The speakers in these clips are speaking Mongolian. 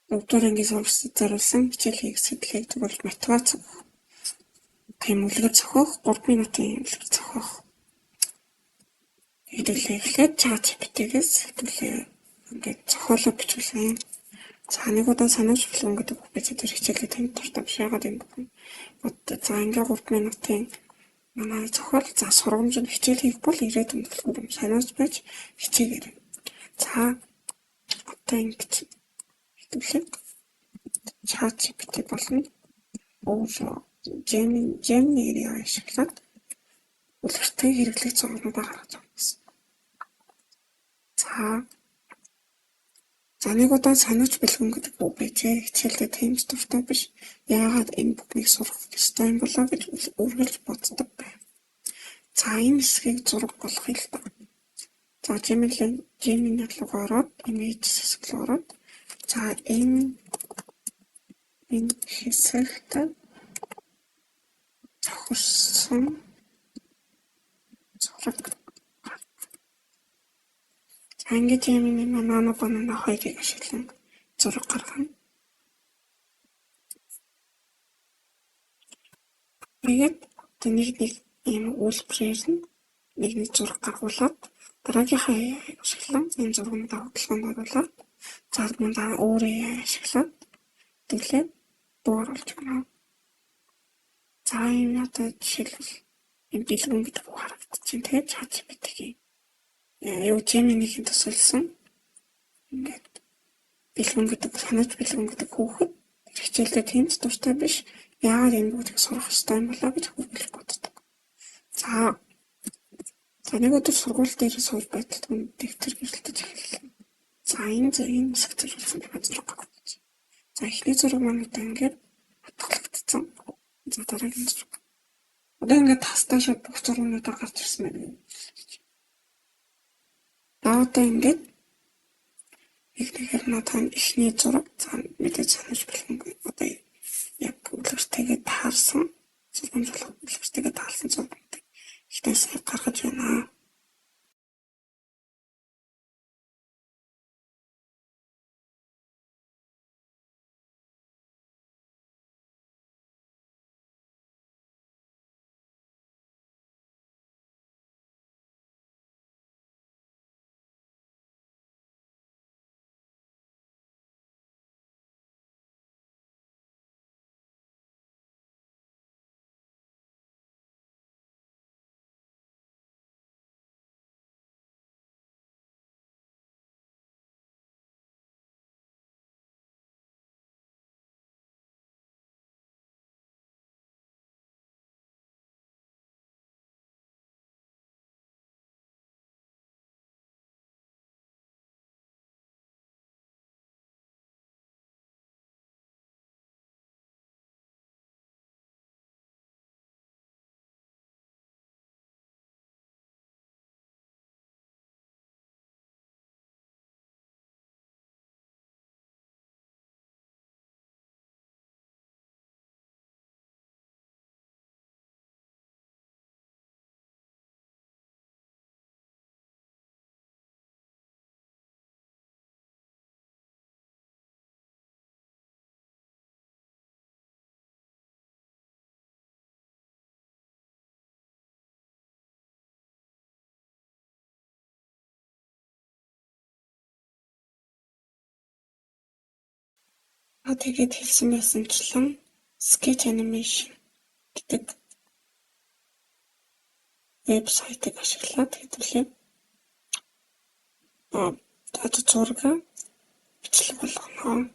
Өдөр ингээд сургалтад зориулсан хичээлийг сэтлийг тэгвэл мотивац тийм үлгэр зохиох 3 минутын үлгэр зохиох. Хэдүүлээ чат GPT-гээс хэдүүлээ ингээд зохиолоо бичүүлсэн. За нэг удаа санаач билгэн гэдэг хичээлээр хичээлээ танд дуртай биш яагаад юм бэ? За ингээд 3 минутын манай зохиол за сургамжинд хичээл хийх бол ирээдүйн төлөв санаач байж хичээгээрэй. За одоо ингэж хэдүүлээ чат GPT болно. Gemini ашиглаад үлгэртэй хэрэглэх зургуудаа гаргаж байгаа гэсэн. За нэг удаа санаач бэлгэн гэдэг үг байжээ. Хичээлдээ тэмч дуртай биш. Яагаад энэ бүхнийг сурах ёстой юм болоо гэж үргэлж боддог байв. За энэ хэсгийг зураг болгоё л да. За Gemini руу ороод image хэсэг рүү ороод за энэ хэсэгт зохиосон зураг. За ингэж Gemini манай банана хоёрыг ашиглан зураг гаргана. Тэгээд нэг ийм үйлдвэрээр нэг зураг гаргуулад дараагийнхаа ашиглан энэ зургуудаа хөдөлгөөнд оруулаад цаадмаа өөрөө ашиглаад тэглээд дууруулж байна. За энэ одоо жишээлбэл энэ бэлгэн гэдэг үг харагдчихээн. Тэгээд чат GPT-ийн Gemini-ийн тусалсан ингээд бэлгэн гэдэг санаач бэлгэн гэдэг хүүхэд хичээлдээ тэмц дуртай биш. Яагаад энэ бүгдийг сурах ёстой юм болоо гэж хөвгөлж боддог. За нэг өдөр сургууль дээр сууж байтал дэвтэр гэрэлтэж эхэллээ. За энэ хэсэг зориулсан зураг гаргаж. За эхний зураг маань одоо ингээд хатгалагдсан. За дараагийн зураг. Одоо ингээд тастаа шууд бүх зургуудаа гарч ирсэн байна. Одоо ингээд ихнийхэр надад ихний зураг за мэдээж санаж бэлгэнгүй одоо яг үлгэртэйгээ таарсан зургамжлах үлгэртэйгээ таарсан зургуудыг ихнээсээ гаргаж байна. Тэгээд хэлсэн байсанчлан Sketch Animation гэдэг вебсайтыг ашиглаад хэдүүлээ зураг бичлэг болгоно.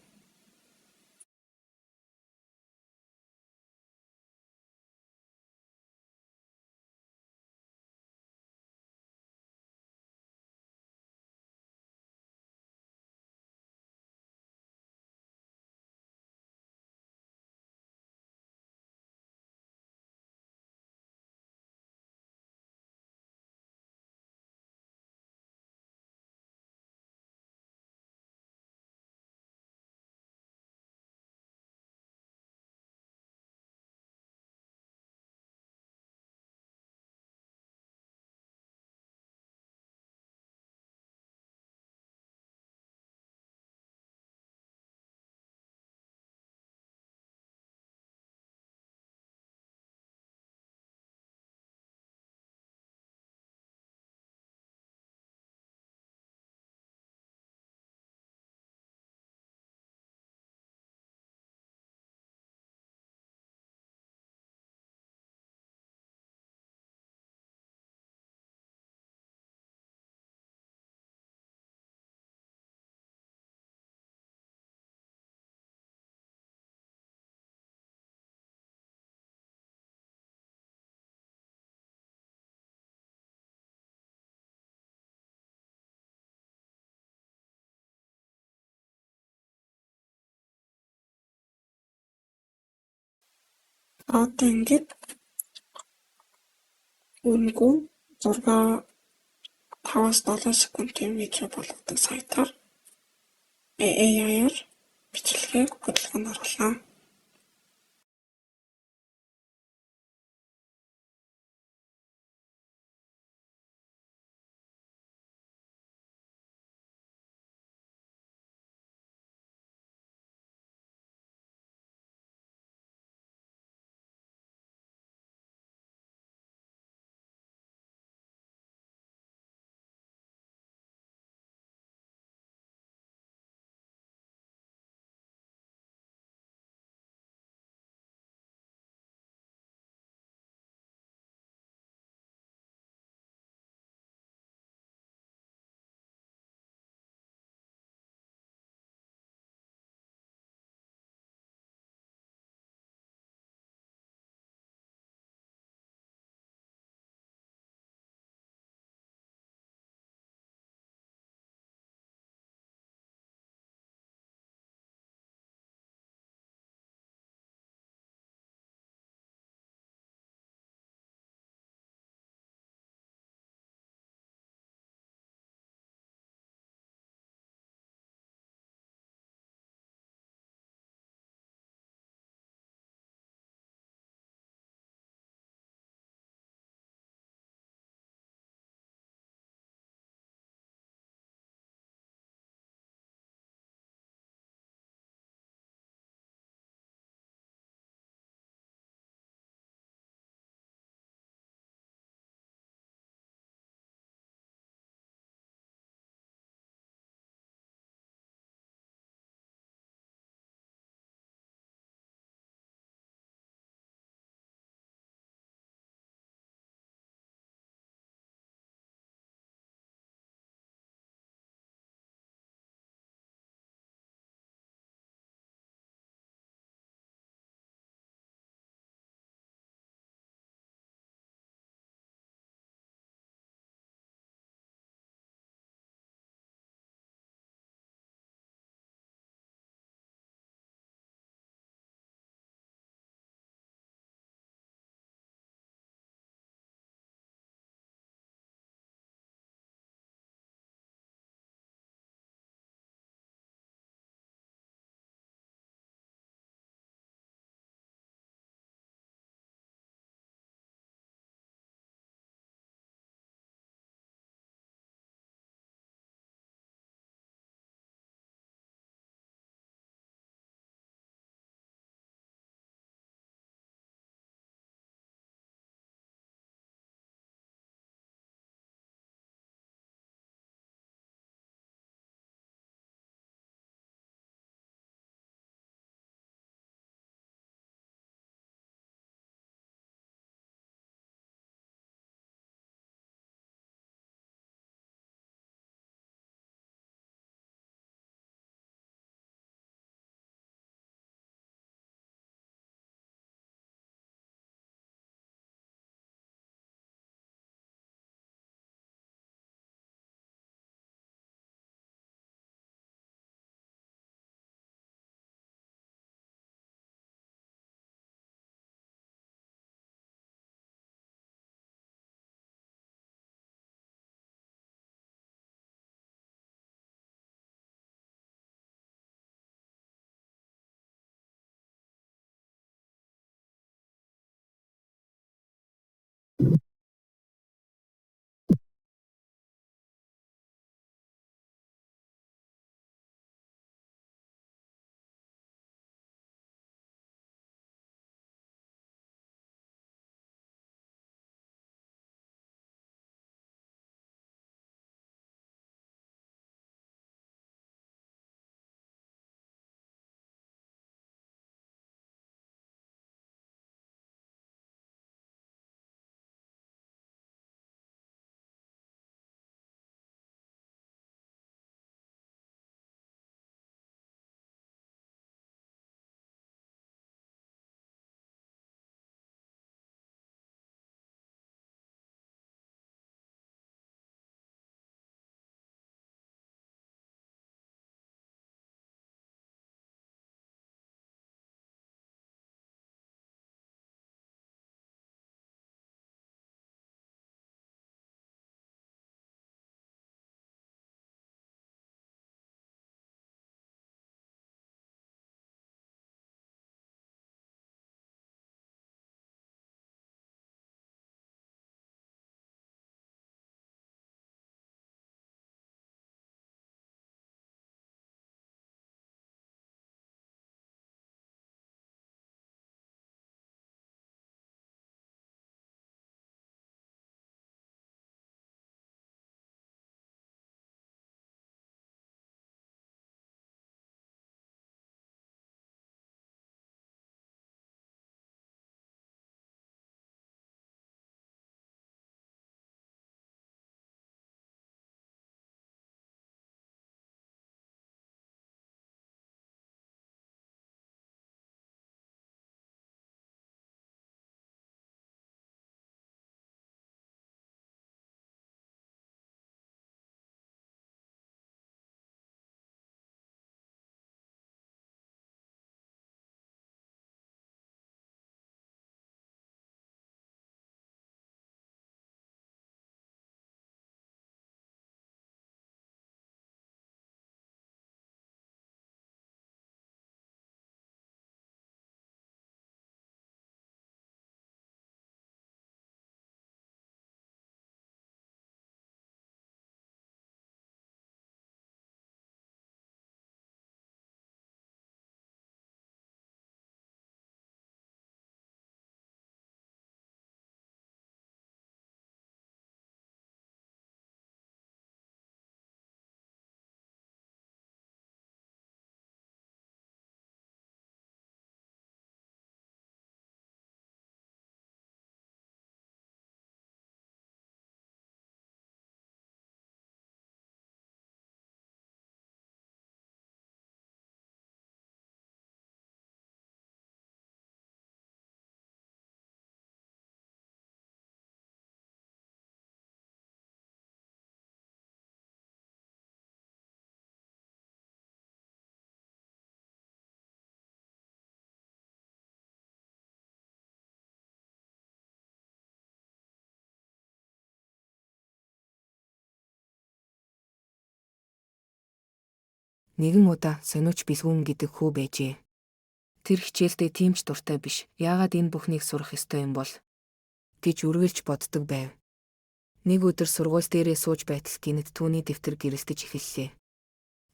Одоо ингээд үнгүй 5-7 секундын видео болгодог сайтаар AI-аар бичлэгээ хөдөлгөөнд оруулаа. Нэгэн удаа сониуч бэлгүүн гэдэг хүү байжээ. Тэр хичээлдээ тийм ч дуртай биш. Яагаад энэ бүхнийг сурах ёстой юм бол гэж үргэлж боддог байв. Нэг өдөр сургууль дээрээ сууж байтал гинэд түүний дэвтэр гэрэлтэж эхэллээ.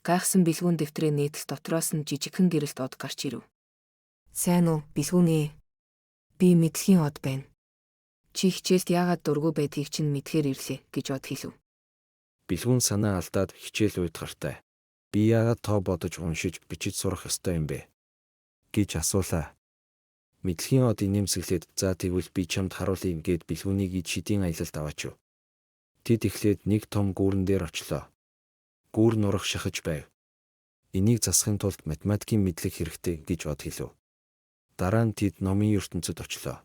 Гайхсан бэлгүүн дэвтрээ нээтэл дотроос нь жижигхэн гэрэлт од гарч ирэв. "Сайн уу, бэлгүүн ээ? Би мэдлэгийн од байна. Чи хичээлд яагаад дургүй байдгийг чинь мэдхээр ирлээ" гэж од хэлв. Бэлгүүн санаа алдаад хичээл уйдгартай. "Би яагаад тоо бодож уншиж бичиж сурах ёстой юм бэ?" гэж асуулаа. Мэдлэгийн од инээмсэглээд "За тэгвэл би чамд харуулъя" гэд бэлгүүнийг ид шидийн аялалд аваачив. Тэд эхлээд нэг том гүүрэн дээр очлоо. Гүүр нурах шахаж байв. Энийг засахын тулд математикийн мэдлэг хэрэгтэй гэж од хэлв. Дараа нь тэд номын ертөнцид очлоо.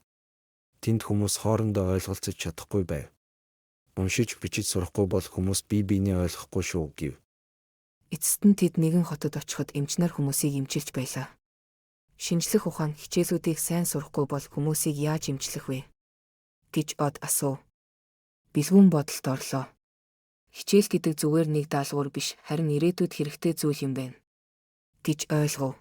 Тэнд хүмүүс хоорондоо ойлголцож чадахгүй байв. "Уншиж бичиж сурахгүй бол хүмүүс бие биенээ ойлгохгүй шүү" гэв. Эцэст нь тэд нэгэн хотод очиход эмч нар хүмүүсийг эмчилж байлаа. Шинжлэх ухаан хичээлүүдийг сайн сурахгүй бол хүмүүсийг яаж эмчлэх вэ гэж од асуув. Бэлгүүн бодолд орлоо. Хичээл гэдэг зүгээр нэг даалгавар биш, харин ирээдүйд хэрэгтэй зүйл юм байна гэж ойлгов.